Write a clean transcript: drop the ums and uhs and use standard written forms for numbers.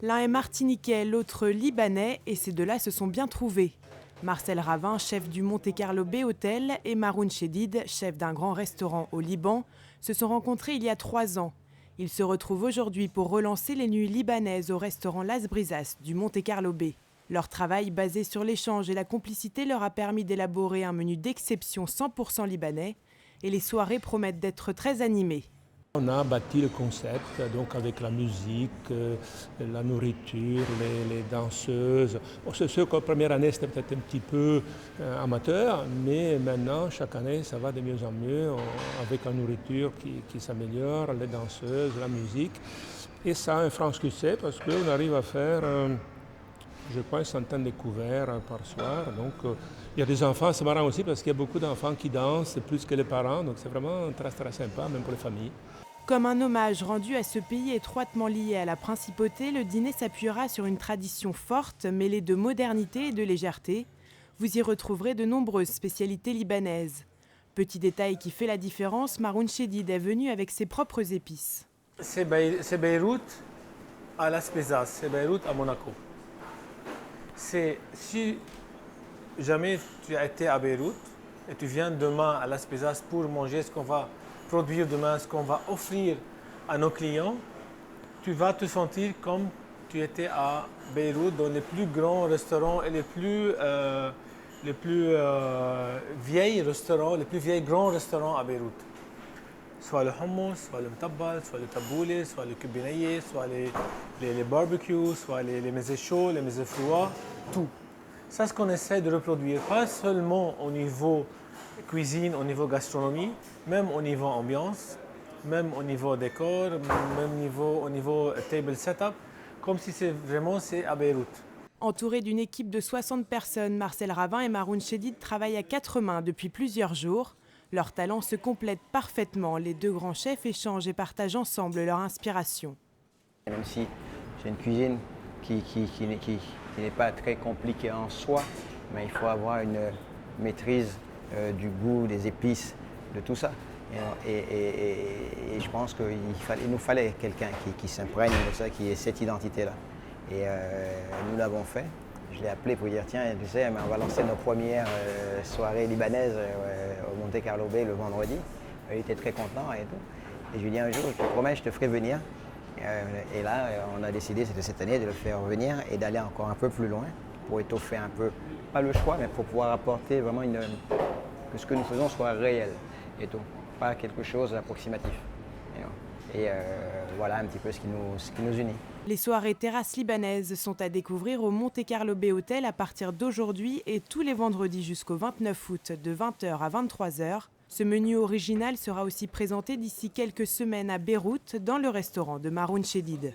L'un est martiniquais, l'autre libanais, et ces deux-là se sont bien trouvés. Marcel Ravin, chef du Monte Carlo Bay Hotel, et Maroun Chedid, chef d'un grand restaurant au Liban, se sont rencontrés il y a 3 ans. Ils se retrouvent aujourd'hui pour relancer les nuits libanaises au restaurant Las Brisas du Monte Carlo Bay. Leur travail basé sur l'échange et la complicité leur a permis d'élaborer un menu d'exception 100% libanais, et les soirées promettent d'être très animées. On a bâti le concept donc avec la musique, la nourriture, les danseuses. Bon, c'est sûr qu'en première année c'était peut-être un petit peu amateur, mais maintenant chaque année ça va de mieux en mieux avec la nourriture qui s'améliore, les danseuses, la musique. Et ça a un franc succès parce qu'on arrive à faire, je crois, une centaine de couverts par soir. Donc il y a des enfants, c'est marrant aussi parce qu'il y a beaucoup d'enfants qui dansent plus que les parents, donc c'est vraiment très très sympa, même pour les familles. Comme un hommage rendu à ce pays étroitement lié à la principauté, le dîner s'appuiera sur une tradition forte mêlée de modernité et de légèreté. Vous y retrouverez de nombreuses spécialités libanaises. Petit détail qui fait la différence, Maroun Chedid est venu avec ses propres épices. C'est Beyrouth à Las Brisas, c'est Beyrouth à Monaco. Si jamais tu as été à Beyrouth et tu viens demain à Las Brisas pour manger ce qu'on va produire demain, ce qu'on va offrir à nos clients, tu vas te sentir comme tu étais à Beyrouth dans les plus grands restaurants et les plus vieilles grands restaurants à Beyrouth. Soit le hummus, soit le mtabbal, soit le taboulé, soit le kubinaye, soit les barbecues, soit les mezes chauds, les mezes froids, tout. Ça, c'est ce qu'on essaie de reproduire, pas seulement au niveau cuisine, au niveau gastronomie, même au niveau ambiance, même au niveau décor, même au niveau table setup, comme si c'est à Beyrouth. Entourés d'une équipe de 60 personnes, Marcel Ravin et Maroun Chedid travaillent à 4 mains depuis plusieurs jours. Leurs talents se complètent parfaitement. Les deux grands chefs échangent et partagent ensemble leur inspiration. Même si c'est une cuisine qui n'est pas très compliquée en soi, mais il faut avoir une maîtrise du goût, des épices, de tout ça. Et je pense qu'il nous fallait quelqu'un qui s'imprègne de ça, qui ait cette identité-là. Et nous l'avons fait. Je l'ai appelé pour lui dire, tiens, tu sais, on va lancer nos premières soirées libanaises au Monte Carlo Bay le vendredi. Il était très content et tout. Et je lui ai dit un jour, je te promets, je te ferai venir. Et là, on a décidé, c'était cette année, de le faire venir et d'aller encore un peu plus loin pour étoffer un peu, pas le choix, mais pour pouvoir apporter vraiment que ce que nous faisons soit réel et tout, pas quelque chose d'approximatif. Et voilà un petit peu ce qui nous unit. Les soirées terrasses libanaises sont à découvrir au Monte Carlo Bay Hotel à partir d'aujourd'hui et tous les vendredis jusqu'au 29 août de 20h à 23h. Ce menu original sera aussi présenté d'ici quelques semaines à Beyrouth dans le restaurant de Maroun Chedid.